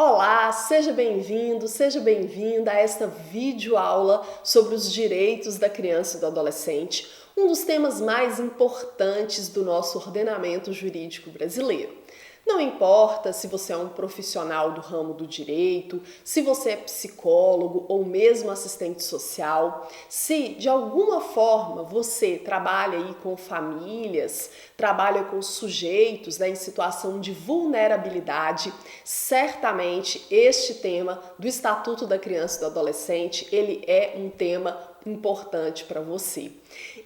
Olá, seja bem-vindo, seja bem-vinda a esta videoaula sobre os direitos da criança e do adolescente, um dos temas mais importantes do nosso ordenamento jurídico brasileiro. Não importa se você é um profissional do ramo do direito, se você é psicólogo ou mesmo assistente social, se de alguma forma você trabalha aí com famílias, trabalha com sujeitos, em situação de vulnerabilidade, certamente este tema do Estatuto da Criança e do Adolescente, ele é um tema importante para você.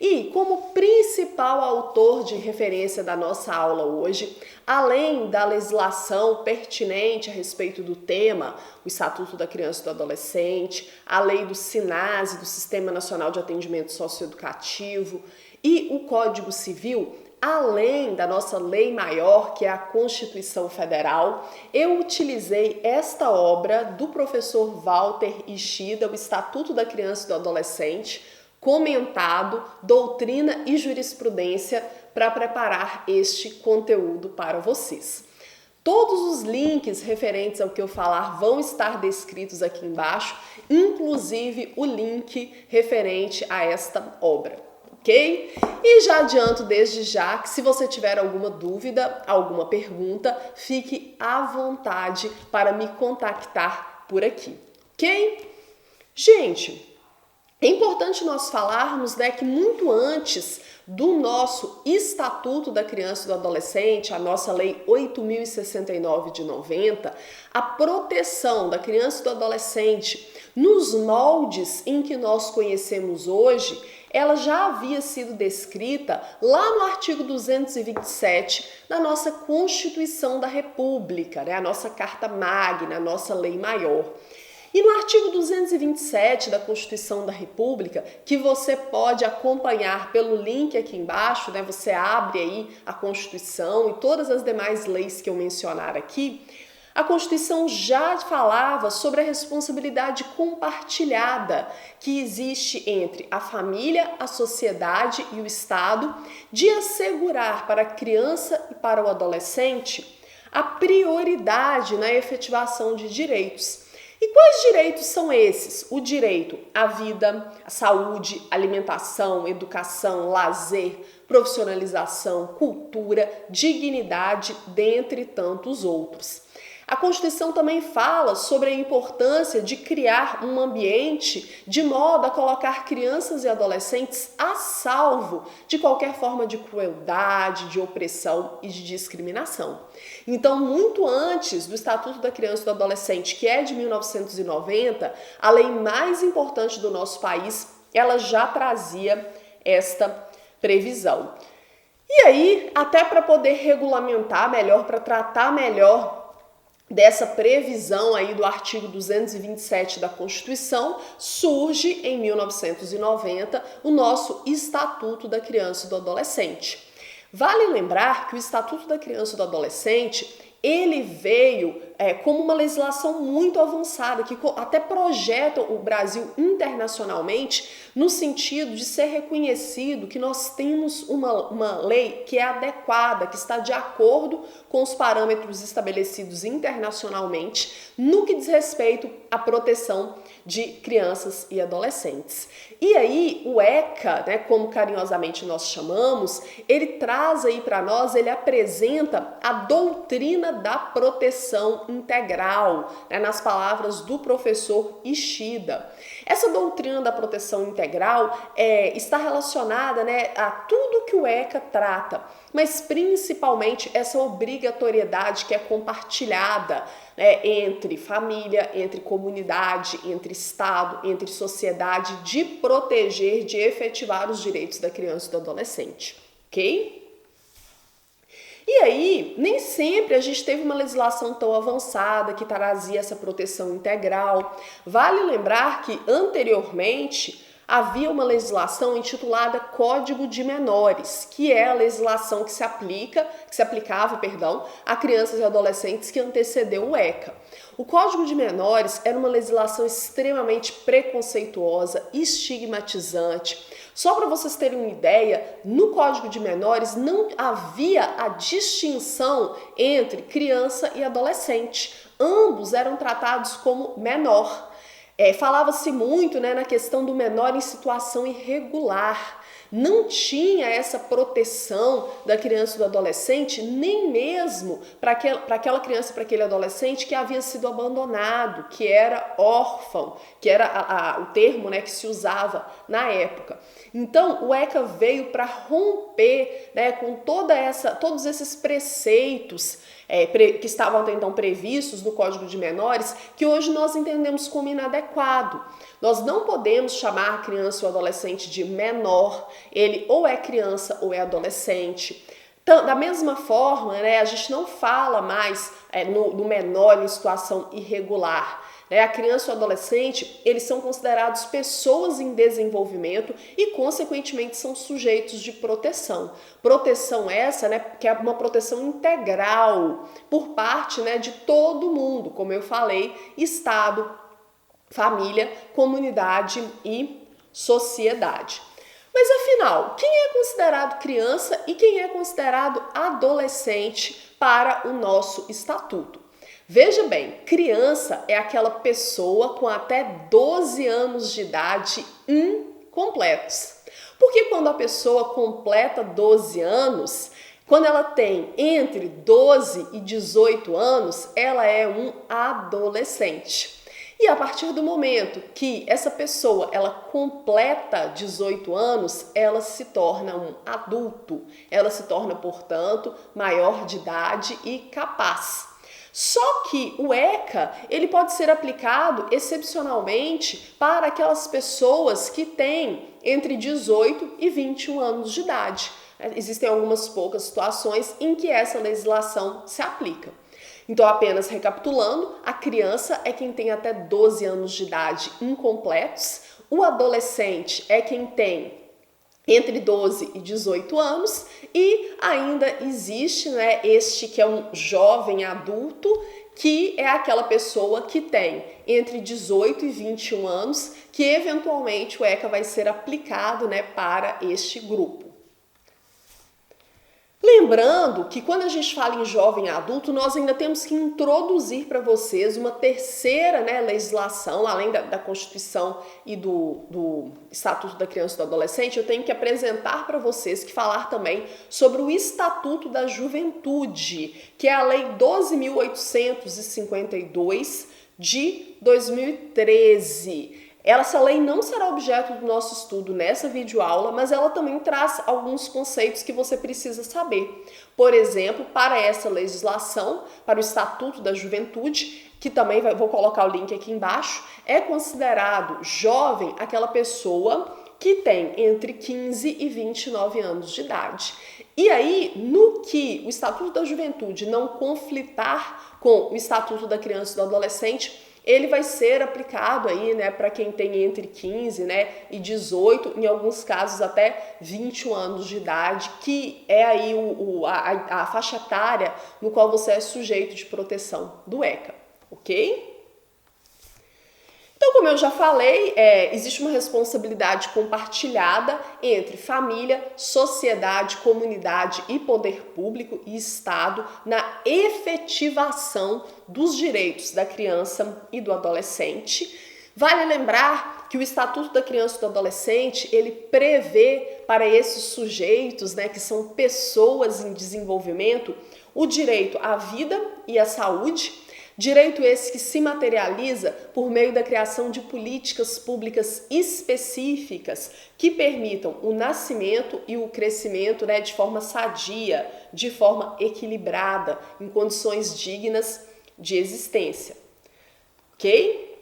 E como principal autor de referência da nossa aula hoje, além da legislação pertinente a respeito do tema, o Estatuto da Criança e do Adolescente, a lei do SINASE, do Sistema Nacional de Atendimento Socioeducativo, e o Código Civil, além da nossa lei maior, que é a Constituição Federal, eu utilizei esta obra do professor Walter Ishida, o Estatuto da Criança e do Adolescente, comentado, doutrina e jurisprudência, para preparar este conteúdo para vocês. Todos os links referentes ao que eu falar vão estar descritos aqui embaixo, inclusive o link referente a esta obra. Ok? E já adianto desde já que se você tiver alguma dúvida, alguma pergunta, fique à vontade para me contactar por aqui, ok? Gente, é importante nós falarmos, que muito antes do nosso Estatuto da Criança e do Adolescente, a nossa Lei 8.069 de 90, a proteção da criança e do adolescente nos moldes em que nós conhecemos hoje, ela já havia sido descrita lá no artigo 227 da nossa Constituição da República, a nossa Carta Magna, a nossa lei maior. E no artigo 227 da Constituição da República, que você pode acompanhar pelo link aqui embaixo, você abre aí a Constituição e todas as demais leis que eu mencionar aqui, a Constituição já falava sobre a responsabilidade compartilhada que existe entre a família, a sociedade e o Estado de assegurar para a criança e para o adolescente a prioridade na efetivação de direitos. E quais direitos são esses? O direito à vida, à saúde, alimentação, educação, lazer, profissionalização, cultura, dignidade, dentre tantos outros. A Constituição também fala sobre a importância de criar um ambiente de modo a colocar crianças e adolescentes a salvo de qualquer forma de crueldade, de opressão e de discriminação. Então, muito antes do Estatuto da Criança e do Adolescente, que é de 1990, a lei mais importante do nosso país, ela já trazia esta previsão. E aí, até para poder regulamentar melhor, para tratar melhor dessa previsão aí do artigo 227 da Constituição, surge em 1990 o nosso Estatuto da Criança e do Adolescente. Vale lembrar que o Estatuto da Criança e do Adolescente, ele veio como uma legislação muito avançada, que até projeta o Brasil internacionalmente no sentido de ser reconhecido que nós temos uma lei que é adequada, que está de acordo com os parâmetros estabelecidos internacionalmente no que diz respeito à proteção de crianças e adolescentes. E aí o ECA, como carinhosamente nós chamamos, ele traz aí para nós, ele apresenta a doutrina da proteção integral, nas palavras do professor Ishida. Essa doutrina da proteção integral está relacionada a tudo que o ECA trata, mas principalmente essa obrigatoriedade que é compartilhada entre família, entre comunidade, entre Estado, entre sociedade, de proteger, de efetivar os direitos da criança e do adolescente, ok? E aí, nem sempre a gente teve uma legislação tão avançada que trazia essa proteção integral. Vale lembrar que, anteriormente, havia uma legislação intitulada Código de Menores, que é a legislação que se aplicava a crianças e adolescentes que antecedeu o ECA. O Código de Menores era uma legislação extremamente preconceituosa, estigmatizante. Só para vocês terem uma ideia, no Código de Menores não havia a distinção entre criança e adolescente. ambos eram tratados como menor. Falava-se muito, né, na questão do menor em situação irregular. Não tinha essa proteção da criança e do adolescente, nem mesmo para aquela criança e para aquele adolescente que havia sido abandonado, que era órfão, que era o termo, né, que se usava na época. Então, o ECA veio para romper, né, com todos esses preceitos que estavam até então previstos no Código de Menores, que hoje nós entendemos como inadequado. Nós não podemos chamar a criança ou adolescente de menor, ele ou é criança ou é adolescente. Da mesma forma, né, a gente não fala mais no menor em situação irregular. A criança e o adolescente, eles são considerados pessoas em desenvolvimento e, consequentemente, são sujeitos de proteção. Proteção essa, né, que é uma proteção integral por parte, né, de todo mundo, como eu falei, Estado, família, comunidade e sociedade. Mas afinal, quem é considerado criança e quem é considerado adolescente para o nosso estatuto? Veja bem, criança é aquela pessoa com até 12 anos de idade incompletos. Porque quando a pessoa completa 12 anos, quando ela tem entre 12 e 18 anos, ela é um adolescente. E a partir do momento que essa pessoa ela completa 18 anos, ela se torna um adulto. Ela se torna, portanto, maior de idade e capaz. Só que o ECA, ele pode ser aplicado excepcionalmente para aquelas pessoas que têm entre 18 e 21 anos de idade. Existem algumas poucas situações em que essa legislação se aplica. Então, apenas recapitulando, a criança é quem tem até 12 anos de idade incompletos, o adolescente é quem tem entre 12 e 18 anos e ainda existe, né, este que é um jovem adulto, que é aquela pessoa que tem entre 18 e 21 anos, que eventualmente o ECA vai ser aplicado, né, para este grupo. Lembrando que quando a gente fala em jovem adulto, nós ainda temos que introduzir para vocês uma terceira, né, legislação, além da Constituição e do Estatuto da Criança e do Adolescente. Eu tenho que apresentar para vocês, que falar também sobre o Estatuto da Juventude, que é a Lei 12.852 de 2013. Essa lei não será objeto do nosso estudo nessa videoaula, mas ela também traz alguns conceitos que você precisa saber. Por exemplo, para essa legislação, para o Estatuto da Juventude, que também vou colocar o link aqui embaixo, é considerado jovem aquela pessoa que tem entre 15 e 29 anos de idade. E aí, no que o Estatuto da Juventude não conflitar com o Estatuto da Criança e do Adolescente, ele vai ser aplicado aí, né, para quem tem entre 15, né, e 18, em alguns casos até 21 anos de idade, que é aí a faixa etária no qual você é sujeito de proteção do ECA, ok? Então, como eu já falei, existe uma responsabilidade compartilhada entre família, sociedade, comunidade e poder público e Estado na efetivação dos direitos da criança e do adolescente. Vale lembrar que o Estatuto da Criança e do Adolescente, ele prevê para esses sujeitos, né, que são pessoas em desenvolvimento, o direito à vida e à saúde. Direito esse que se materializa por meio da criação de políticas públicas específicas que permitam o nascimento e o crescimento, né, de forma sadia, de forma equilibrada, em condições dignas de existência. Ok?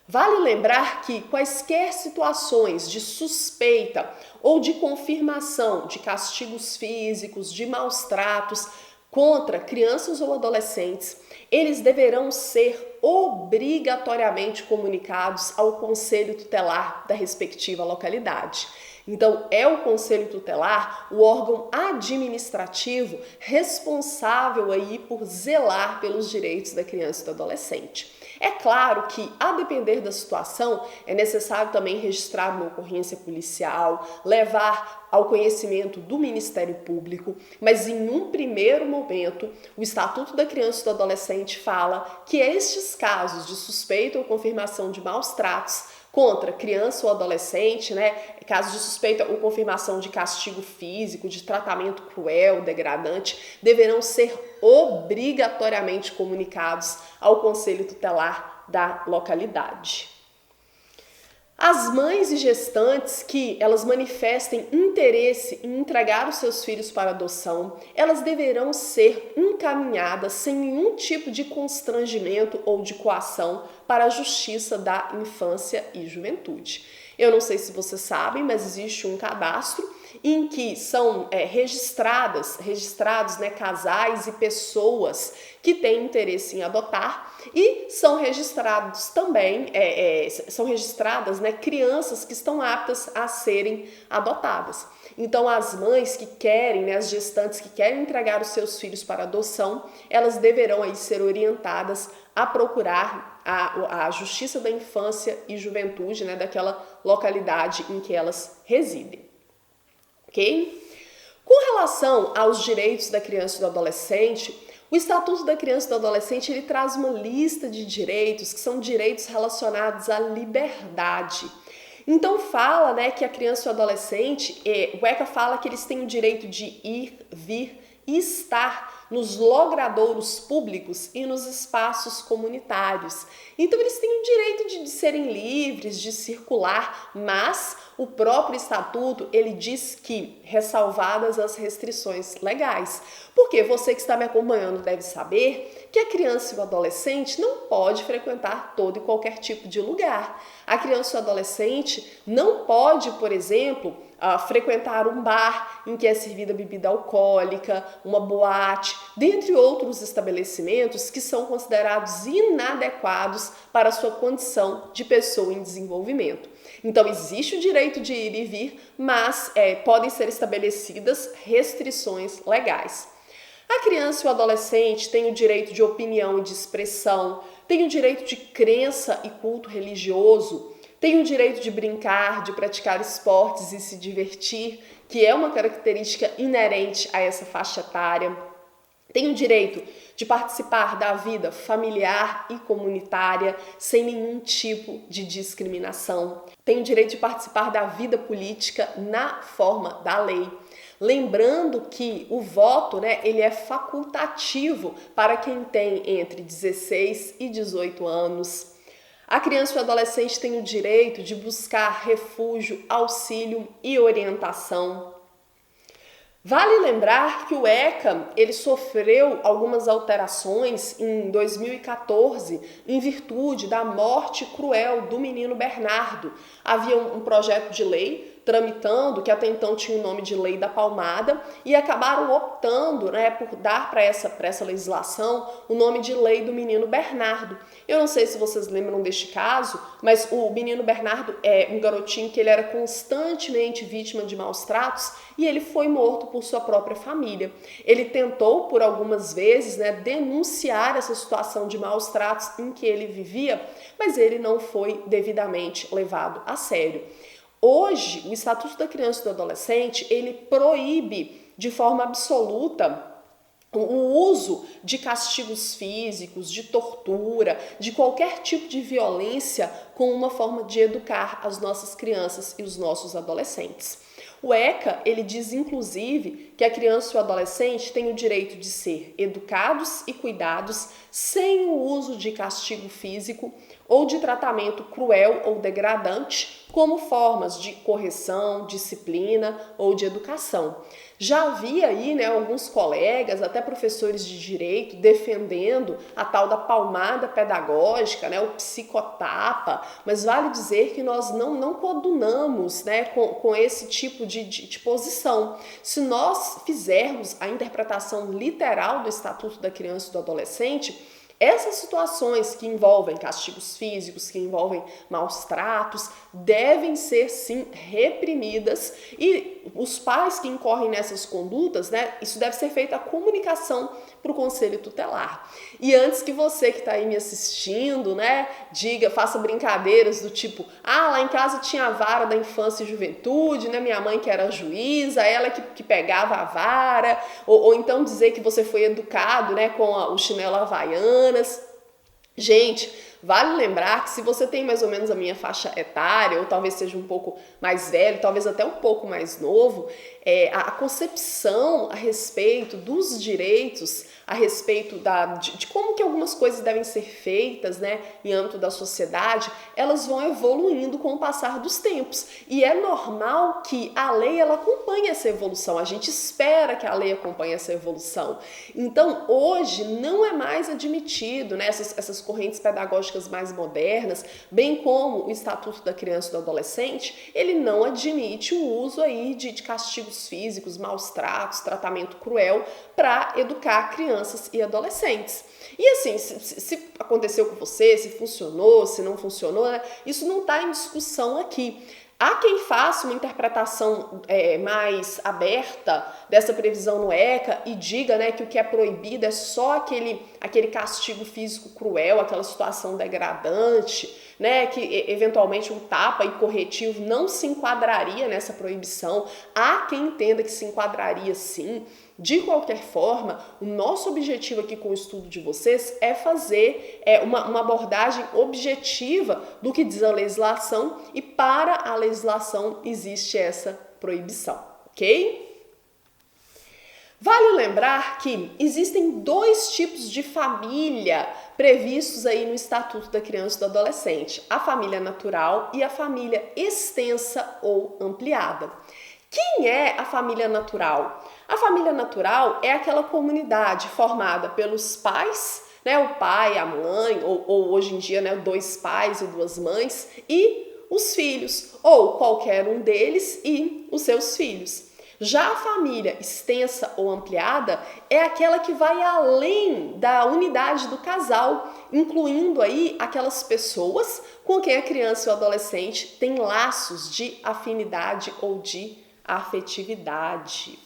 Vale lembrar que quaisquer situações de suspeita ou de confirmação de castigos físicos, de maus tratos contra crianças ou adolescentes, eles deverão ser obrigatoriamente comunicados ao Conselho Tutelar da respectiva localidade. Então, é o Conselho Tutelar o órgão administrativo responsável aí por zelar pelos direitos da criança e do adolescente. É claro que, a depender da situação, é necessário também registrar uma ocorrência policial, levar ao conhecimento do Ministério Público, mas em um primeiro momento, o Estatuto da Criança e do Adolescente fala que estes casos de suspeita ou confirmação de maus tratos contra criança ou adolescente, casos de suspeita ou confirmação de castigo físico, de tratamento cruel, degradante, deverão ser obrigatoriamente comunicados ao Conselho Tutelar da localidade. As mães e gestantes que elas manifestem interesse em entregar os seus filhos para adoção, elas deverão ser encaminhadas sem nenhum tipo de constrangimento ou de coação para a Justiça da Infância e Juventude. Eu não sei se vocês sabem, mas existe um cadastro em que são registrados casais e pessoas que têm interesse em adotar e são registrados também, crianças que estão aptas a serem adotadas. Então, as mães que querem, as gestantes que querem entregar os seus filhos para adoção, elas deverão aí ser orientadas a procurar a Justiça da Infância e Juventude, daquela localidade em que elas residem. Ok? Com relação aos direitos da criança e do adolescente, o Estatuto da Criança e do Adolescente ele traz uma lista de direitos que são direitos relacionados à liberdade. Então fala que a criança e o adolescente, o ECA fala que eles têm o direito de ir, vir e estar nos logradouros públicos e nos espaços comunitários. Então eles têm o direito de serem livres, de circular, mas o próprio estatuto ele diz que ressalvadas as restrições legais. Porque você que está me acompanhando deve saber que a criança e o adolescente não pode frequentar todo e qualquer tipo de lugar. A criança e o adolescente não pode, por exemplo, frequentar um bar em que é servida bebida alcoólica, uma boate, dentre outros estabelecimentos que são considerados inadequados para a sua condição de pessoa em desenvolvimento. Então, existe o direito de ir e vir, mas podem ser estabelecidas restrições legais. A criança e o adolescente têm o direito de opinião e de expressão, têm o direito de crença e culto religioso, tem o direito de brincar, de praticar esportes e se divertir, que é uma característica inerente a essa faixa etária. Tem o direito de participar da vida familiar e comunitária sem nenhum tipo de discriminação. Tem o direito de participar da vida política na forma da lei. Lembrando que o voto, ele é facultativo para quem tem entre 16 e 18 anos. A criança e o adolescente têm o direito de buscar refúgio, auxílio e orientação. Vale lembrar que o ECA ele sofreu algumas alterações em 2014 em virtude da morte cruel do menino Bernardo. Havia um projeto de lei tramitando, que até então tinha o nome de Lei da Palmada, e acabaram optando por dar para essa legislação o nome de Lei do Menino Bernardo. Eu não sei se vocês lembram deste caso, mas o menino Bernardo é um garotinho que ele era constantemente vítima de maus tratos e ele foi morto por sua própria família. Ele tentou por algumas vezes denunciar essa situação de maus tratos em que ele vivia, mas ele não foi devidamente levado a sério. Hoje, o Estatuto da Criança e do Adolescente, ele proíbe de forma absoluta o uso de castigos físicos, de tortura, de qualquer tipo de violência como uma forma de educar as nossas crianças e os nossos adolescentes. O ECA, ele diz inclusive que a criança e o adolescente têm o direito de ser educados e cuidados sem o uso de castigo físico ou de tratamento cruel ou degradante como formas de correção, disciplina ou de educação. Já havia aí alguns colegas, até professores de direito, defendendo a tal da palmada pedagógica, o psicotapa, mas vale dizer que nós não coadunamos com esse tipo de posição. Se nós fizermos a interpretação literal do Estatuto da Criança e do Adolescente, Essas situações que envolvem castigos físicos, que envolvem maus tratos, devem ser sim reprimidas, e os pais que incorrem nessas condutas, né, isso deve ser feita a comunicação para o conselho tutelar. E antes que você que está aí me assistindo, né, faça brincadeiras do tipo, lá em casa tinha a vara da infância e juventude, né, minha mãe que era juíza, ela que pegava a vara, ou então dizer que você foi educado, né, com o chinelo havaianas. Gente, vale lembrar que se você tem mais ou menos a minha faixa etária, ou talvez seja um pouco mais velho, talvez até um pouco mais novo, a concepção a respeito dos direitos, a respeito de como que algumas coisas devem ser feitas, né, em âmbito da sociedade, elas vão evoluindo com o passar dos tempos. E é normal que a lei ela acompanhe essa evolução, a gente espera que a lei acompanhe essa evolução. Então, hoje não é mais admitido, né, essas correntes pedagógicas mais modernas, bem como o Estatuto da Criança e do Adolescente, ele não admite o uso aí de castigos físicos, maus tratos, tratamento cruel para educar crianças e adolescentes. E assim, se aconteceu com você, se funcionou, se não funcionou, né, isso não está em discussão aqui. Há quem faça uma interpretação mais aberta dessa previsão no ECA e diga, né, que o que é proibido é só aquele castigo físico cruel, aquela situação degradante, né, que eventualmente um tapa e corretivo não se enquadraria nessa proibição. Há quem entenda que se enquadraria sim. De qualquer forma, o nosso objetivo aqui com o estudo de vocês é fazer uma abordagem objetiva do que diz a legislação, e para a legislação existe essa proibição, ok? Vale lembrar que existem dois tipos de família previstos aí no Estatuto da Criança e do Adolescente: a família natural e a família extensa ou ampliada. Quem é a família natural? A família natural é aquela comunidade formada pelos pais, né, o pai, a mãe, ou hoje em dia, né, 2 pais e 2 mães, e os filhos, ou qualquer um deles e os seus filhos. Já a família extensa ou ampliada é aquela que vai além da unidade do casal, incluindo aí aquelas pessoas com quem a criança e o adolescente têm laços de afinidade ou de afetividade.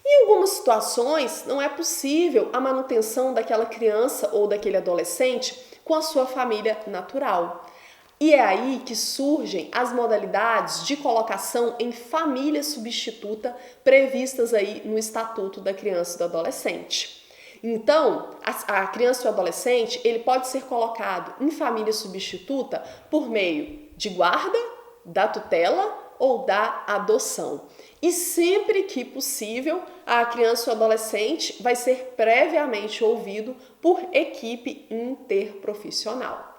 Em algumas situações, não é possível a manutenção daquela criança ou daquele adolescente com a sua família natural. E é aí que surgem as modalidades de colocação em família substituta previstas aí no Estatuto da Criança e do Adolescente. Então, a criança e o adolescente, ele pode ser colocado em família substituta por meio de guarda, da tutela ou da adoção. E sempre que possível, a criança ou adolescente vai ser previamente ouvido por equipe interprofissional.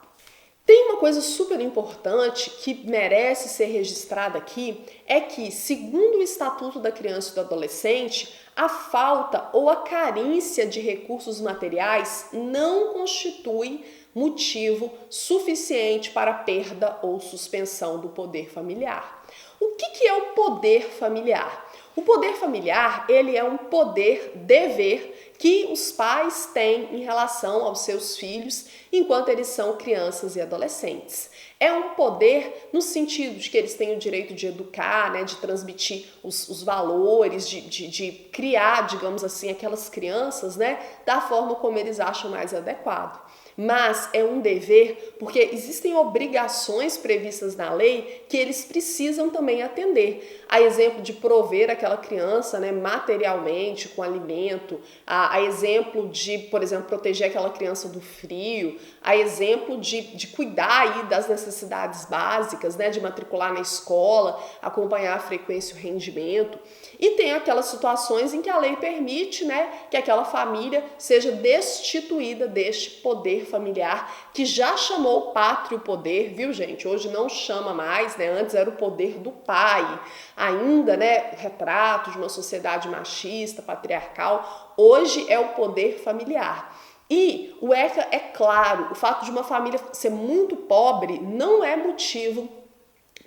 Tem uma coisa super importante que merece ser registrada aqui, é que, segundo o Estatuto da Criança e do Adolescente, a falta ou a carência de recursos materiais não constitui motivo suficiente para perda ou suspensão do poder familiar. O que é o poder familiar? O poder familiar, ele é um poder-dever que os pais têm em relação aos seus filhos enquanto eles são crianças e adolescentes. É um poder no sentido de que eles têm o direito de educar, né, de transmitir os valores, de criar, digamos assim, aquelas crianças, né, da forma como eles acham mais adequado. Mas é um dever porque existem obrigações previstas na lei que eles precisam também atender. A exemplo de prover aquela criança, né, materialmente, com alimento, a exemplo de, por exemplo, proteger aquela criança do frio, a exemplo de cuidar aí das necessidades básicas, né, de matricular na escola, acompanhar a frequência e o rendimento. E tem aquelas situações em que a lei permite, né, que aquela família seja destituída deste poder familiar, que já chamou pátrio poder, viu, gente? Hoje não chama mais, né? Antes era o poder do pai, ainda, né, retrato de uma sociedade machista, patriarcal. Hoje é o poder familiar. E o ECA é claro, o fato de uma família ser muito pobre não é motivo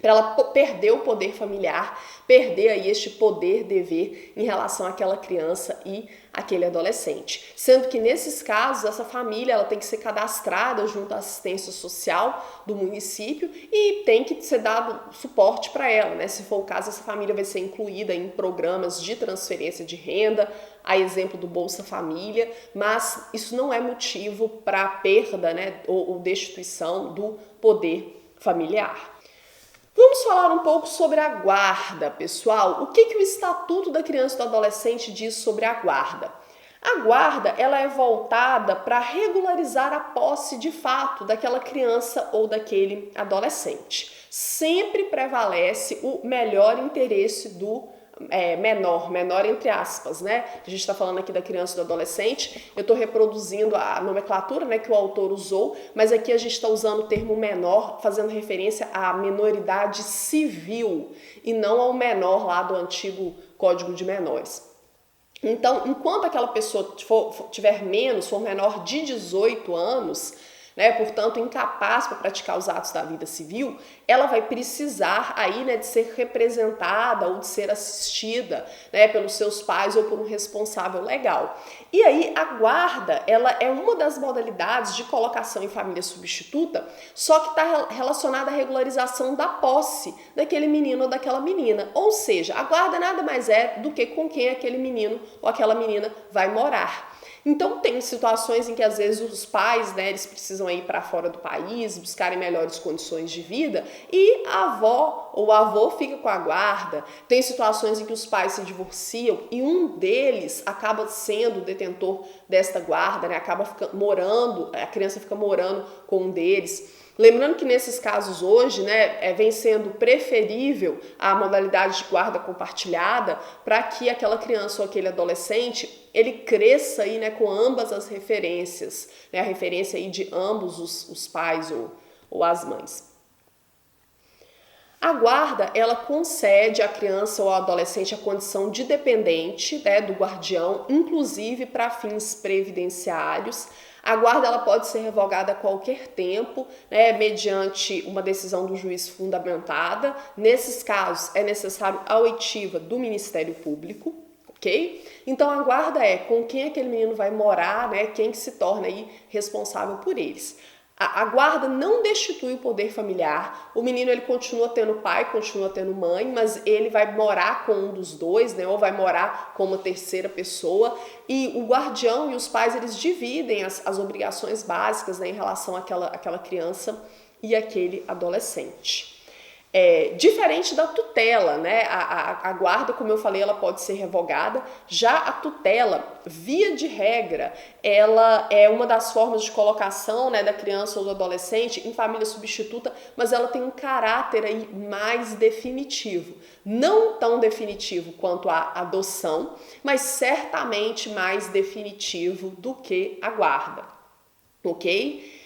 para ela perder o poder familiar, perder aí este poder-dever em relação àquela criança e aquele adolescente. Sendo que nesses casos, essa família ela tem que ser cadastrada junto à assistência social do município e tem que ser dado suporte para ela, né? Se for o caso, essa família vai ser incluída em programas de transferência de renda, a exemplo do Bolsa Família, mas isso não é motivo para perda, né, ou destituição do poder familiar. Vamos falar um pouco sobre a guarda, pessoal. O que o Estatuto da Criança e do Adolescente diz sobre a guarda? A guarda, ela é voltada para regularizar a posse de fato daquela criança ou daquele adolescente. Sempre prevalece o melhor interesse do menor entre aspas, né? A gente está falando aqui da criança e do adolescente, eu estou reproduzindo a nomenclatura, né, que o autor usou, mas aqui a gente está usando o termo menor, fazendo referência à menoridade civil e não ao menor lá do antigo Código de Menores. Então, enquanto aquela pessoa for menor de 18 anos, né, portanto incapaz para praticar os atos da vida civil, ela vai precisar aí, né, de ser representada ou de ser assistida, né, pelos seus pais ou por um responsável legal. E aí a guarda, ela é uma das modalidades de colocação em família substituta, só que está relacionada à regularização da posse daquele menino ou daquela menina. Ou seja, a guarda nada mais é do que com quem aquele menino ou aquela menina vai morar. Então tem situações em que às vezes os pais, né, eles precisam ir para fora do país, buscarem melhores condições de vida e a avó ou o avô fica com a guarda. Tem situações em que os pais se divorciam e um deles acaba sendo o detentor desta guarda, né, acaba morando, a criança fica morando com um deles. Lembrando que nesses casos hoje, né, vem sendo preferível a modalidade de guarda compartilhada para que aquela criança ou aquele adolescente, ele cresça aí, né, com ambas as referências, né, a referência aí de ambos os pais ou as mães. A guarda, ela concede à criança ou ao adolescente a condição de dependente, né, do guardião, inclusive para fins previdenciários. A guarda ela pode ser revogada a qualquer tempo, né, mediante uma decisão do juiz fundamentada. Nesses casos, é necessário a oitiva do Ministério Público, ok? Então, a guarda é com quem aquele menino vai morar, né, quem que se torna aí responsável por eles. A guarda não destitui o poder familiar, o menino ele continua tendo pai, continua tendo mãe, mas ele vai morar com um dos dois, né, ou vai morar com uma terceira pessoa, e o guardião e os pais eles dividem as obrigações básicas, né, em relação àquela criança e aquele adolescente. Diferente da tutela, né? A guarda, como eu falei, ela pode ser revogada. Já a tutela, via de regra, ela é uma das formas de colocação, né, da criança ou do adolescente em família substituta, mas ela tem um caráter aí mais definitivo. Não tão definitivo quanto a adoção, mas certamente mais definitivo do que a guarda, ok?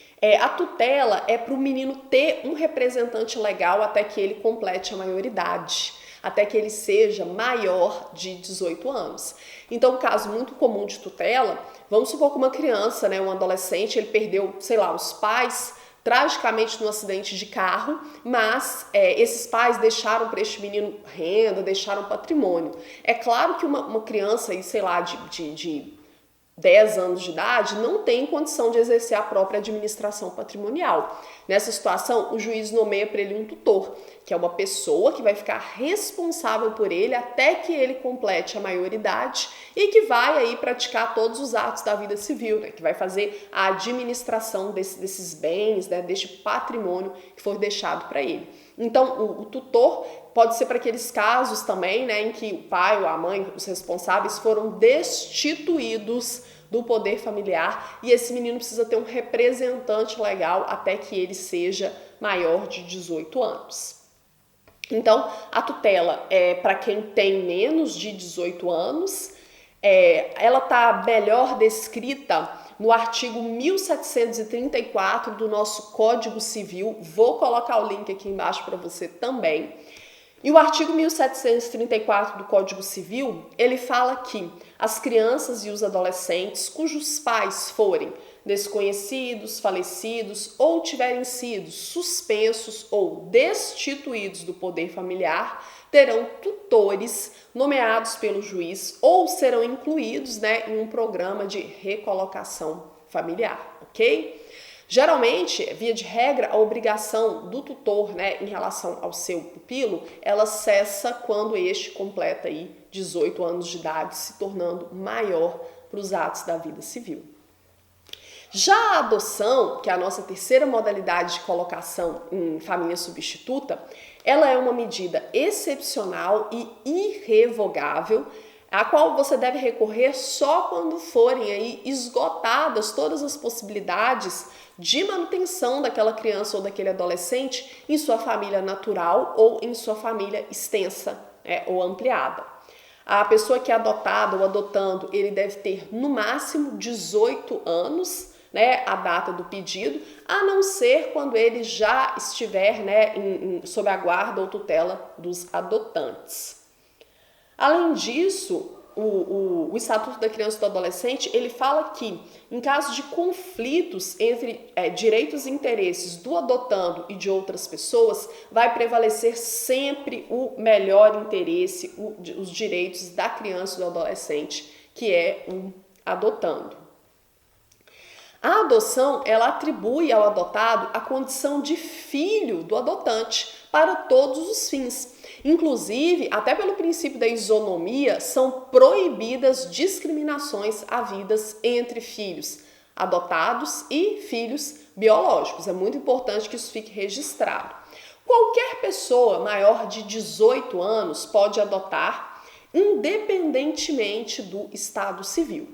A tutela é para o menino ter um representante legal até que ele complete a maioridade, até que ele seja maior de 18 anos. Então, um caso muito comum de tutela, vamos supor que uma criança, né, um adolescente, ele perdeu, sei lá, os pais tragicamente num acidente de carro, mas esses pais deixaram para este menino renda, deixaram patrimônio. É claro que uma criança, aí, sei lá, de 10 anos de idade, não tem condição de exercer a própria administração patrimonial. Nessa situação, o juiz nomeia para ele um tutor, que é uma pessoa que vai ficar responsável por ele até que ele complete a maioridade e que vai aí praticar todos os atos da vida civil, né? Que vai fazer a administração desses bens, né? Deste patrimônio que for deixado para ele. Então, o tutor pode ser para aqueles casos também, né, em que o pai ou a mãe, os responsáveis, foram destituídos do poder familiar e esse menino precisa ter um representante legal até que ele seja maior de 18 anos. Então, a tutela é para quem tem menos de 18 anos, ela está melhor descrita no artigo 1734 do nosso Código Civil. Vou colocar o link aqui embaixo para você também. E o artigo 1734 do Código Civil, ele fala que as crianças e os adolescentes cujos pais forem desconhecidos, falecidos ou tiverem sido suspensos ou destituídos do poder familiar, terão tutores nomeados pelo juiz ou serão incluídos, né, em um programa de recolocação familiar, ok? Geralmente, via de regra, a obrigação do tutor, né, em relação ao seu pupilo, ela cessa quando este completa aí 18 anos de idade, se tornando maior para os atos da vida civil. Já a adoção, que é a nossa terceira modalidade de colocação em família substituta, ela é uma medida excepcional e irrevogável, a qual você deve recorrer só quando forem aí esgotadas todas as possibilidades de manutenção daquela criança ou daquele adolescente em sua família natural ou em sua família extensa, ou ampliada. A pessoa que é adotada ou adotando, ele deve ter no máximo 18 anos, né, a data do pedido, a não ser quando ele já estiver, né, sob a guarda ou tutela dos adotantes. Além disso, o Estatuto da Criança e do Adolescente, ele fala que, em caso de conflitos entre direitos e interesses do adotando e de outras pessoas, vai prevalecer sempre o melhor interesse, os direitos da criança e do adolescente, que é o adotando. A adoção, ela atribui ao adotado a condição de filho do adotante para todos os fins. Inclusive, até pelo princípio da isonomia, são proibidas discriminações havidas entre filhos adotados e filhos biológicos. É muito importante que isso fique registrado. Qualquer pessoa maior de 18 anos pode adotar, independentemente do estado civil.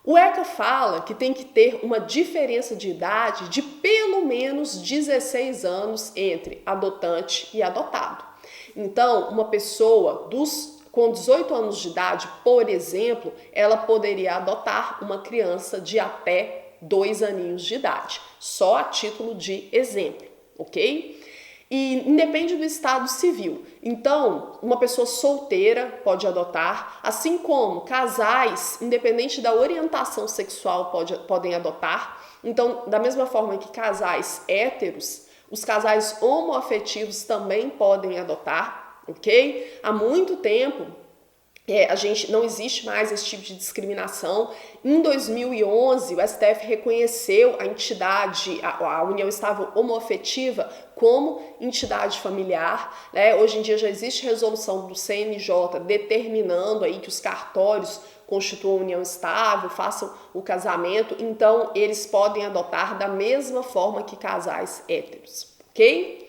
O ECA fala que tem que ter uma diferença de idade de pelo menos 16 anos entre adotante e adotado. Então, uma pessoa com 18 anos de idade, por exemplo, ela poderia adotar uma criança de até 2 aninhos de idade, só a título de exemplo, ok? E independe do estado civil. Então, uma pessoa solteira pode adotar, assim como casais, independente da orientação sexual, podem adotar. Então, da mesma forma que casais héteros, os casais homoafetivos também podem adotar, ok? Há muito tempo, não existe mais esse tipo de discriminação. Em 2011, o STF reconheceu a entidade, a união estável homoafetiva como entidade familiar, né? Hoje em dia já existe resolução do CNJ determinando aí que os cartórios constituam união estável, façam o casamento, então eles podem adotar da mesma forma que casais héteros, ok?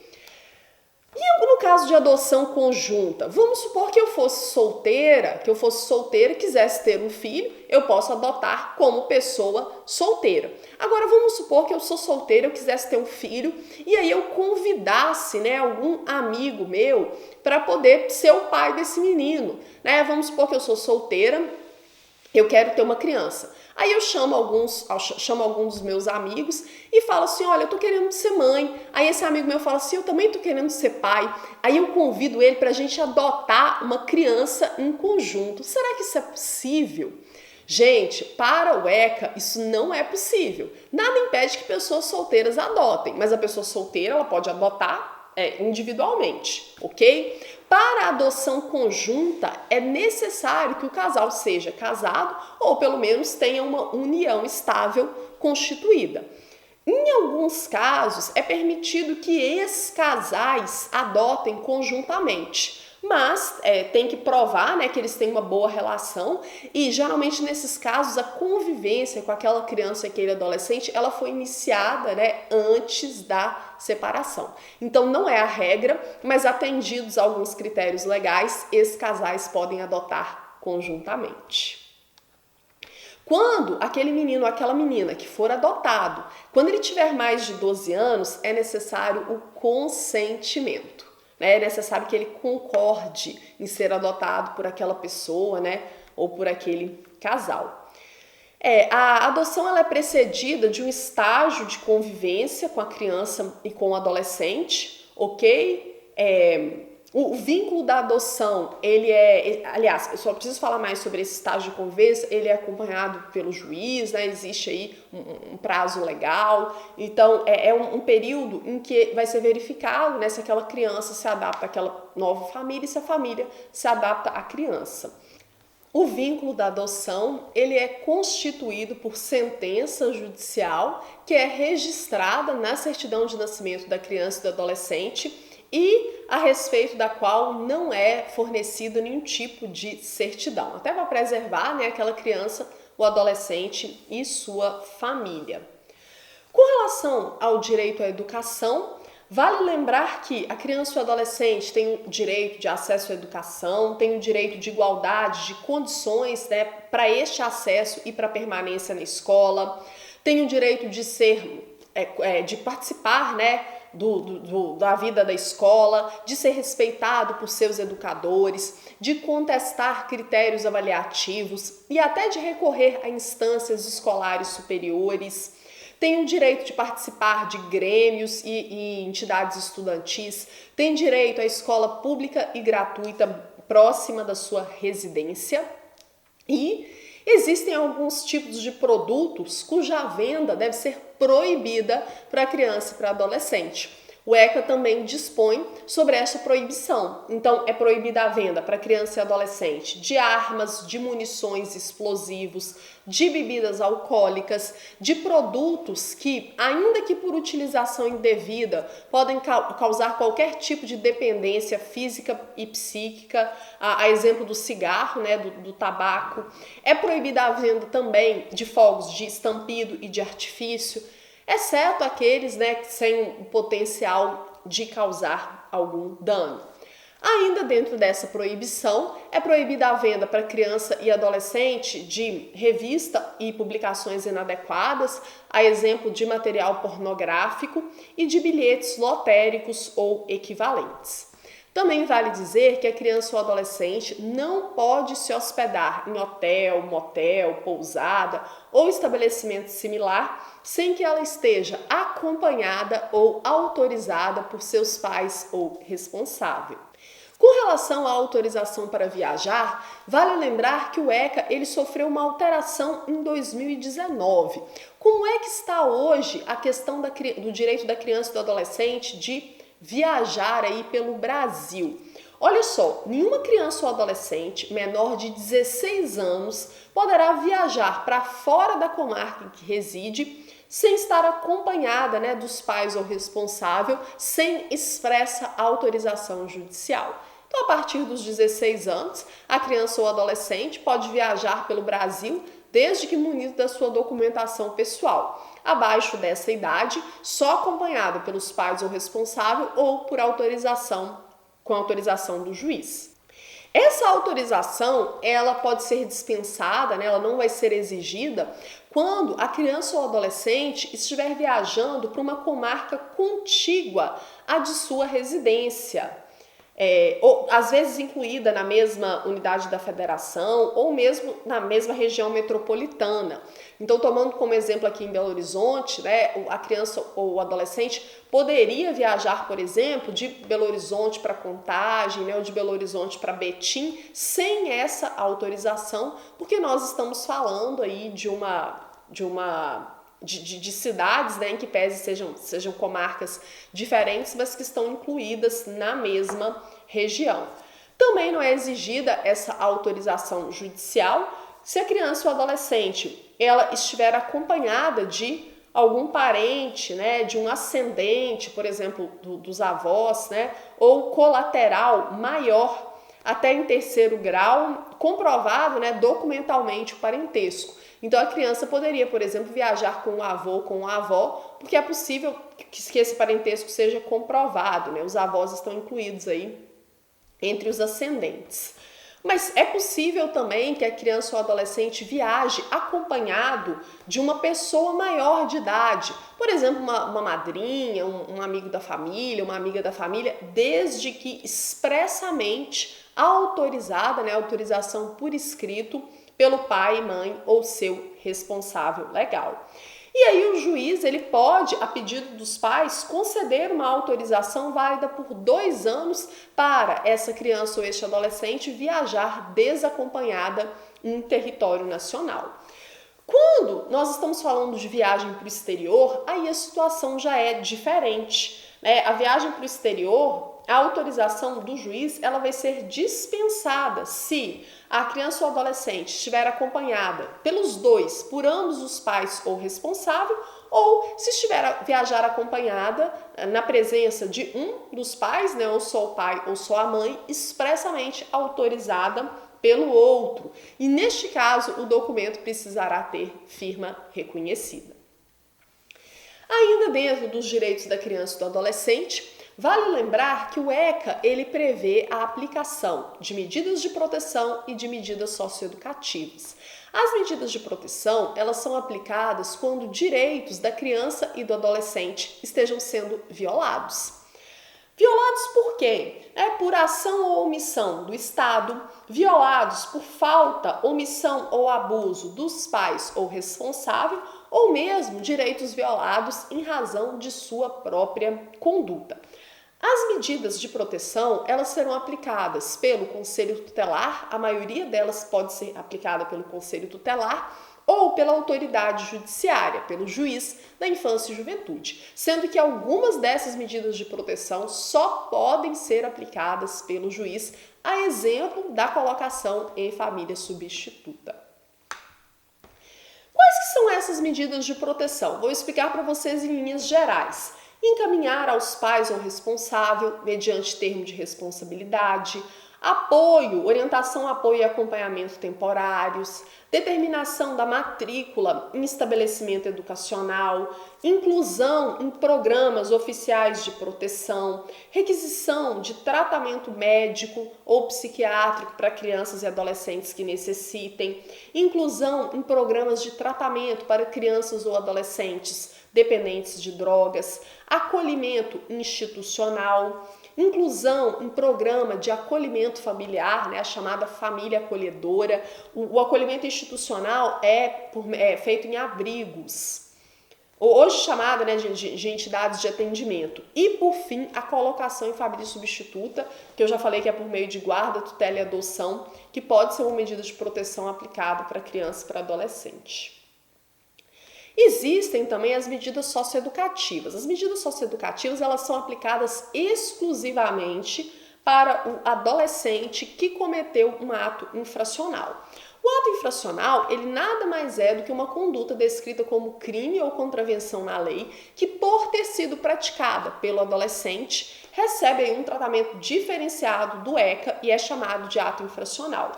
E no caso de adoção conjunta, vamos supor que eu fosse solteira e quisesse ter um filho, eu posso adotar como pessoa solteira. Agora vamos supor que eu sou solteira, eu quisesse ter um filho e aí eu convidasse, né, algum amigo meu para poder ser o pai desse menino, né? Vamos supor que eu sou solteira, eu quero ter uma criança. Aí eu chamo alguns dos meus amigos e falo assim, olha, eu tô querendo ser mãe. Aí esse amigo meu fala assim, eu também tô querendo ser pai. Aí eu convido ele pra gente adotar uma criança em conjunto. Será que isso é possível? Gente, para o ECA, isso não é possível. Nada impede que pessoas solteiras adotem, mas a pessoa solteira, ela pode adotar individualmente, ok? Para a adoção conjunta, é necessário que o casal seja casado ou pelo menos tenha uma união estável constituída. Em alguns casos, é permitido que ex-casais adotem conjuntamente, mas tem que provar, né, que eles têm uma boa relação e geralmente nesses casos a convivência com aquela criança e aquele adolescente ela foi iniciada, né, antes da separação. Então não é a regra, mas atendidos alguns critérios legais, esses casais podem adotar conjuntamente. Quando aquele menino ou aquela menina que for adotado, quando ele tiver mais de 12 anos, é necessário o consentimento. É necessário que ele concorde em ser adotado por aquela pessoa, né, ou por aquele casal. A adoção ela é precedida de um estágio de convivência com a criança e com o adolescente, ok? O vínculo da adoção, aliás, eu só preciso falar mais sobre esse estágio de convivência, ele é acompanhado pelo juiz, né? Existe aí um prazo legal, então é um período em que vai ser verificado, né, se aquela criança se adapta àquela nova família e se a família se adapta à criança. O vínculo da adoção, ele é constituído por sentença judicial que é registrada na certidão de nascimento da criança e do adolescente e a respeito da qual não é fornecido nenhum tipo de certidão, até para preservar, né, aquela criança, o adolescente e sua família. Com relação ao direito à educação, vale lembrar que a criança e o adolescente tem o direito de acesso à educação, tem o direito de igualdade de condições, né, para este acesso e para a permanência na escola, tem o direito de de participar, né, da vida da escola, de ser respeitado por seus educadores, de contestar critérios avaliativos e até de recorrer a instâncias escolares superiores. Tem o direito de participar de grêmios e entidades estudantis, tem direito à escola pública e gratuita próxima da sua residência e existem alguns tipos de produtos cuja venda deve ser proibida para criança e para adolescente. O ECA também dispõe sobre essa proibição. Então, é proibida a venda para criança e adolescente de armas, de munições explosivos, de bebidas alcoólicas, de produtos que, ainda que por utilização indevida, podem causar qualquer tipo de dependência física e psíquica, a exemplo do cigarro, né, do tabaco. É proibida a venda também de fogos de estampido e de artifício, exceto aqueles, né, que têm o potencial de causar algum dano. Ainda dentro dessa proibição, é proibida a venda para criança e adolescente de revista e publicações inadequadas, a exemplo de material pornográfico e de bilhetes lotéricos ou equivalentes. Também vale dizer que a criança ou adolescente não pode se hospedar em hotel, motel, pousada ou estabelecimento similar sem que ela esteja acompanhada ou autorizada por seus pais ou responsável. Com relação à autorização para viajar, vale lembrar que o ECA ele sofreu uma alteração em 2019. Como é que está hoje a questão do direito da criança e do adolescente de viajar aí pelo Brasil? Olha só, nenhuma criança ou adolescente menor de 16 anos poderá viajar para fora da comarca em que reside sem estar acompanhada, né, dos pais ou responsável, sem expressa autorização judicial. Então, a partir dos 16 anos, a criança ou adolescente pode viajar pelo Brasil desde que munido da sua documentação pessoal. Abaixo dessa idade, só acompanhado pelos pais ou responsável ou por com autorização do juiz. Essa autorização, ela pode ser dispensada, né? Ela não vai ser exigida quando a criança ou adolescente estiver viajando para uma comarca contígua à de sua residência. Ou às vezes incluída na mesma unidade da federação ou mesmo na mesma região metropolitana. Então, tomando como exemplo aqui em Belo Horizonte, né, a criança ou o adolescente poderia viajar, por exemplo, de Belo Horizonte para Contagem, né, ou de Belo Horizonte para Betim, sem essa autorização, porque nós estamos falando aí de cidades, né, em que pese sejam comarcas diferentes, mas que estão incluídas na mesma região. Também não é exigida essa autorização judicial se a criança ou adolescente ela estiver acompanhada de algum parente, né, de um ascendente, por exemplo, dos avós, né, ou colateral maior, até em terceiro grau, comprovado, né, documentalmente o parentesco. Então, a criança poderia, por exemplo, viajar com o avô ou com a avó, porque é possível que esse parentesco seja comprovado, né? Os avós estão incluídos aí entre os ascendentes. Mas é possível também que a criança ou adolescente viaje acompanhado de uma pessoa maior de idade, por exemplo, uma madrinha, um amigo da família, uma amiga da família, desde que expressamente autorizada, né, autorização por escrito, pelo pai, mãe ou seu responsável legal. E aí o juiz ele pode, a pedido dos pais, conceder uma autorização válida por 2 anos para essa criança ou este adolescente viajar desacompanhada em território nacional. Quando nós estamos falando de viagem para o exterior, aí a situação já é diferente, né? A viagem para o exterior, a autorização do juiz, ela vai ser dispensada se a criança ou adolescente estiver acompanhada pelos dois, por ambos os pais ou responsável, ou se estiver a viajar acompanhada na presença de um dos pais, né, ou só o pai ou só a mãe, expressamente autorizada pelo outro. E neste caso, o documento precisará ter firma reconhecida. Ainda dentro dos direitos da criança e do adolescente, vale lembrar que o ECA ele prevê a aplicação de medidas de proteção e de medidas socioeducativas. As medidas de proteção, elas são aplicadas quando direitos da criança e do adolescente estejam sendo violados. Violados por quem? Por ação ou omissão do Estado, violados por falta, omissão ou abuso dos pais ou responsável, ou mesmo direitos violados em razão de sua própria conduta. As medidas de proteção, elas serão aplicadas pelo Conselho Tutelar, a maioria delas pode ser aplicada pelo Conselho Tutelar, ou pela autoridade judiciária, pelo juiz da infância e juventude, sendo que algumas dessas medidas de proteção só podem ser aplicadas pelo juiz, a exemplo da colocação em família substituta. Quais que são essas medidas de proteção? Vou explicar para vocês em linhas gerais. Encaminhar aos pais ou responsável, mediante termo de responsabilidade, apoio, orientação, apoio e acompanhamento temporários, determinação da matrícula em estabelecimento educacional, inclusão em programas oficiais de proteção, requisição de tratamento médico ou psiquiátrico para crianças e adolescentes que necessitem, inclusão em programas de tratamento para crianças ou adolescentes dependentes de drogas, acolhimento institucional, inclusão em programa de acolhimento familiar, né, a chamada família acolhedora. O acolhimento institucional é feito em abrigos, hoje chamada, né, de entidades de atendimento. E, por fim, a colocação em família substituta, que eu já falei que é por meio de guarda, tutela e adoção, que pode ser uma medida de proteção aplicada para criança e para adolescente. Existem também as medidas socioeducativas. As medidas socioeducativas, elas são aplicadas exclusivamente para o adolescente que cometeu um ato infracional. O ato infracional, ele nada mais é do que uma conduta descrita como crime ou contravenção na lei, que por ter sido praticada pelo adolescente, recebe aí um tratamento diferenciado do ECA e é chamado de ato infracional.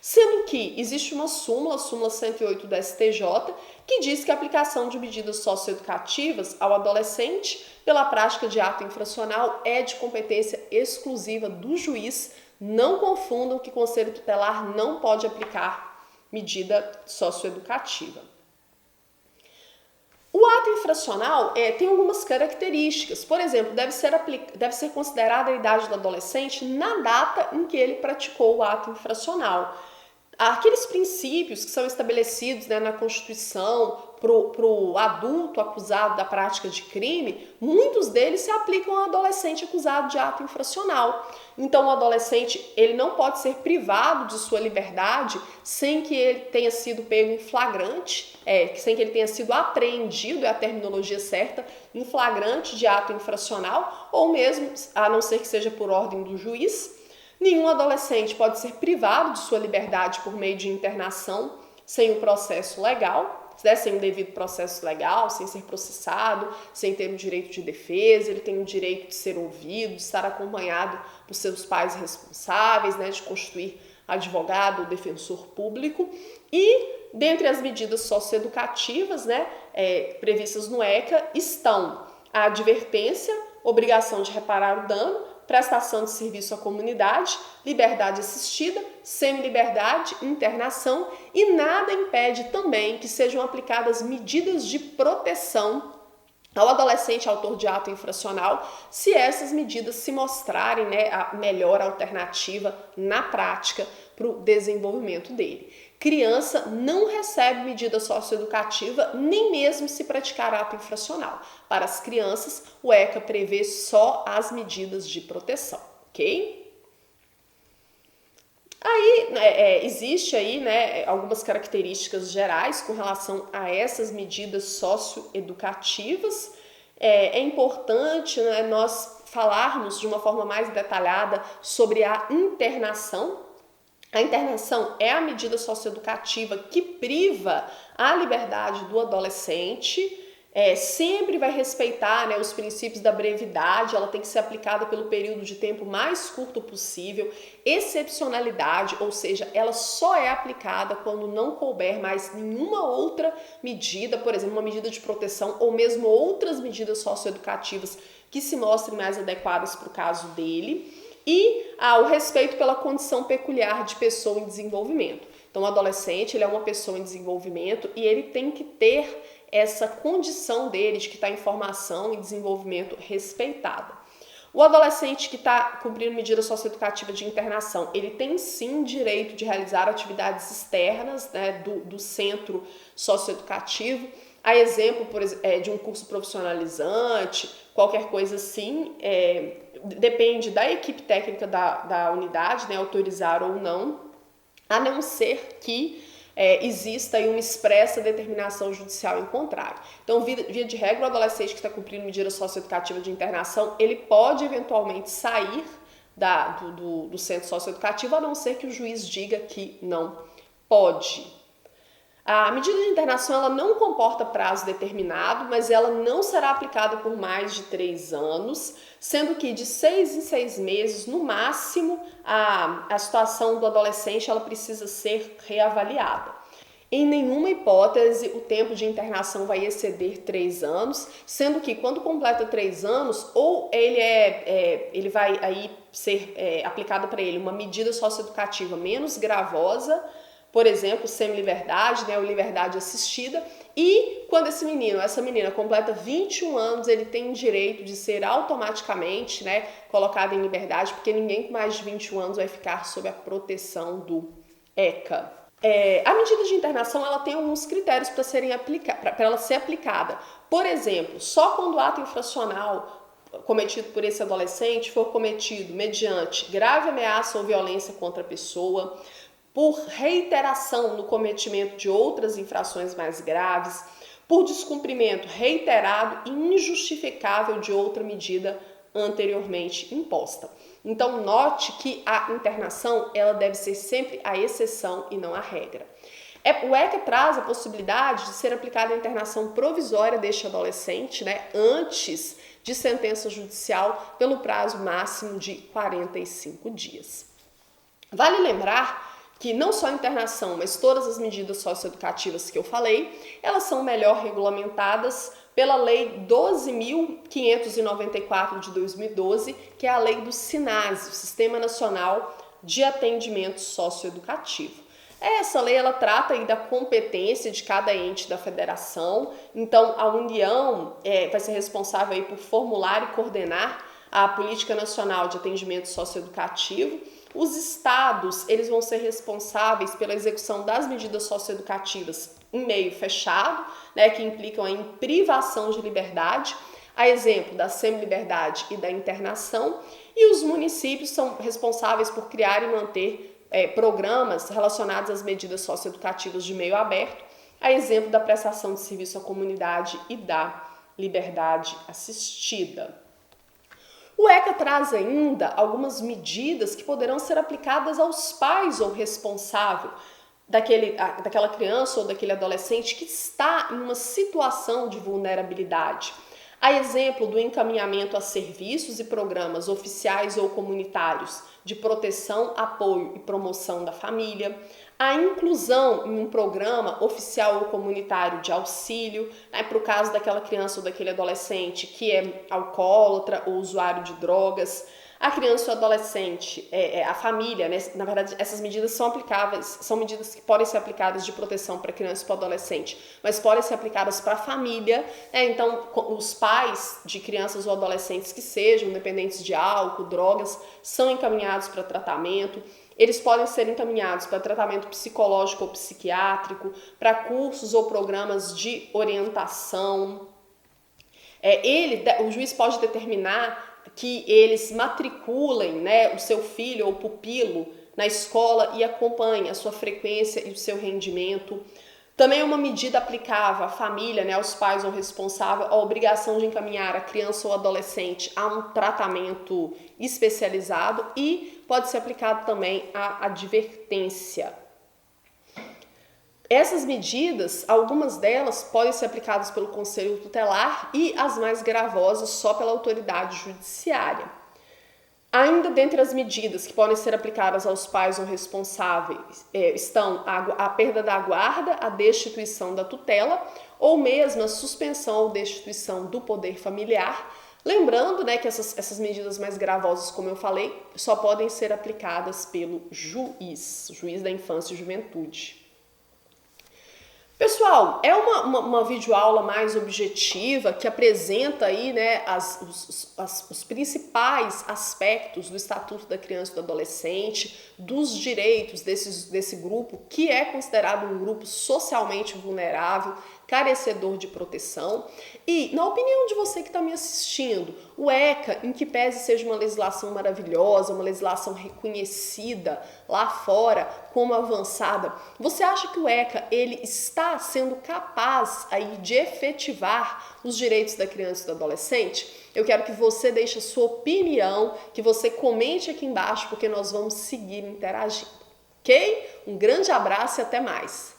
Sendo que existe uma súmula 108 do STJ, que diz que a aplicação de medidas socioeducativas ao adolescente pela prática de ato infracional é de competência exclusiva do juiz. Não confundam que o Conselho Tutelar não pode aplicar medida socioeducativa. O ato infracional tem algumas características. Por exemplo, deve ser considerada a idade do adolescente na data em que ele praticou o ato infracional. Aqueles princípios que são estabelecidos, né, na Constituição para o adulto acusado da prática de crime, muitos deles se aplicam ao adolescente acusado de ato infracional. Então, o adolescente ele não pode ser privado de sua liberdade sem que ele tenha sido pego em flagrante, sem que ele tenha sido apreendido, é a terminologia certa, em flagrante de ato infracional, ou mesmo, a não ser que seja por ordem do juiz. Nenhum adolescente pode ser privado de sua liberdade por meio de internação sem o processo legal, sem o devido processo legal, sem ser processado, sem ter o direito de defesa. Ele tem o direito de ser ouvido, de estar acompanhado por seus pais responsáveis, né, de constituir advogado ou defensor público. E, dentre as medidas socioeducativas, né, previstas no ECA, estão a advertência, obrigação de reparar o dano, prestação de serviço à comunidade, liberdade assistida, semi-liberdade, internação, e nada impede também que sejam aplicadas medidas de proteção ao adolescente autor de ato infracional, se essas medidas se mostrarem, né, a melhor alternativa na prática para o desenvolvimento dele. Criança não recebe medida socioeducativa, nem mesmo se praticar ato infracional. Para as crianças, o ECA prevê só as medidas de proteção, ok? Aí, existe aí, né, algumas características gerais com relação a essas medidas socioeducativas. É importante, né, nós falarmos de uma forma mais detalhada sobre a internação. A internação é a medida socioeducativa que priva a liberdade do adolescente, sempre vai respeitar, né, os princípios da brevidade, ela tem que ser aplicada pelo período de tempo mais curto possível, excepcionalidade, ou seja, ela só é aplicada quando não couber mais nenhuma outra medida, por exemplo, uma medida de proteção ou mesmo outras medidas socioeducativas que se mostrem mais adequadas para o caso dele, e o respeito pela condição peculiar de pessoa em desenvolvimento. Então, o adolescente, ele é uma pessoa em desenvolvimento e ele tem que ter essa condição dele de que está em formação e desenvolvimento respeitada. O adolescente que está cumprindo medida socioeducativa de internação, ele tem sim direito de realizar atividades externas, né, do centro socioeducativo, a exemplo, por exemplo, de um curso profissionalizante, qualquer coisa assim, depende da equipe técnica da unidade, né, autorizar ou não, a não ser que exista aí uma expressa determinação judicial em contrário. Então, via de regra, o adolescente que está cumprindo medida socioeducativa de internação, ele pode eventualmente sair do centro socioeducativo, a não ser que o juiz diga que não pode. A medida de internação ela não comporta prazo determinado, mas ela não será aplicada por mais de 3 anos, sendo que de 6 em 6 meses, no máximo, a situação do adolescente ela precisa ser reavaliada. Em nenhuma hipótese o tempo de internação vai exceder 3 anos, sendo que quando completa 3 anos, ou ele vai aí ser aplicada para ele uma medida socioeducativa menos gravosa, por exemplo, semi-liberdade, né, ou liberdade assistida, e quando essa menina completa 21 anos, ele tem direito de ser automaticamente, né, colocado em liberdade, porque ninguém com mais de 21 anos vai ficar sob a proteção do ECA. A medida de internação ela tem alguns critérios para ela ser aplicada. Por exemplo, só quando o ato infracional cometido por esse adolescente for cometido mediante grave ameaça ou violência contra a pessoa, por reiteração no cometimento de outras infrações mais graves, por descumprimento reiterado e injustificável de outra medida anteriormente imposta. Então, note que a internação ela deve ser sempre a exceção e não a regra. O ECA traz a possibilidade de ser aplicada a internação provisória deste adolescente, né, antes de sentença judicial, pelo prazo máximo de 45 dias. Vale lembrar que não só a internação, mas todas as medidas socioeducativas que eu falei, elas são melhor regulamentadas pela Lei 12.594 de 2012, que é a lei do SINASE, o Sistema Nacional de Atendimento Socioeducativo. Essa lei ela trata aí da competência de cada ente da federação, então a União vai ser responsável aí por formular e coordenar a Política Nacional de Atendimento Socioeducativo. Os estados, eles vão ser responsáveis pela execução das medidas socioeducativas em meio fechado, né, que implicam em privação de liberdade, a exemplo da semi-liberdade e da internação, e os municípios são responsáveis por criar e manter programas relacionados às medidas socioeducativas de meio aberto, a exemplo da prestação de serviço à comunidade e da liberdade assistida. O ECA traz ainda algumas medidas que poderão ser aplicadas aos pais ou responsável daquela criança ou daquele adolescente que está em uma situação de vulnerabilidade. A exemplo do encaminhamento a serviços e programas oficiais ou comunitários de proteção, apoio e promoção da família, a inclusão em um programa oficial ou comunitário de auxílio, né, para o caso daquela criança ou daquele adolescente que é alcoólatra ou usuário de drogas, A criança e o adolescente, a família, né? Na verdade, essas medidas são aplicáveis, são medidas que podem ser aplicadas de proteção para a criança e para o adolescente, mas podem ser aplicadas para a família, né? Então, os pais de crianças ou adolescentes que sejam dependentes de álcool, drogas, são encaminhados para tratamento. Eles podem ser encaminhados para tratamento psicológico ou psiquiátrico, para cursos ou programas de orientação. O juiz pode determinar que eles matriculem, né, o seu filho ou pupilo na escola e acompanhem a sua frequência e o seu rendimento. Também é uma medida aplicável à família, né, aos pais ou responsável, a obrigação de encaminhar a criança ou adolescente a um tratamento especializado e pode ser aplicado também a advertência. Essas medidas, algumas delas podem ser aplicadas pelo Conselho Tutelar e as mais gravosas só pela autoridade judiciária. Ainda dentre as medidas que podem ser aplicadas aos pais ou responsáveis estão a perda da guarda, a destituição da tutela ou mesmo a suspensão ou destituição do poder familiar. Lembrando, né, que essas medidas mais gravosas, como eu falei, só podem ser aplicadas pelo juiz da infância e juventude. Pessoal, é uma videoaula mais objetiva que apresenta aí, né, os principais aspectos do Estatuto da Criança e do Adolescente, dos direitos desse grupo, que é considerado um grupo socialmente vulnerável, carecedor de proteção. E, na opinião de você que está me assistindo, o ECA, em que pese seja uma legislação maravilhosa, uma legislação reconhecida lá fora como avançada, você acha que o ECA ele está sendo capaz aí de efetivar os direitos da criança e do adolescente? Eu quero que você deixe a sua opinião, que você comente aqui embaixo, porque nós vamos seguir interagindo, ok? Um grande abraço e até mais!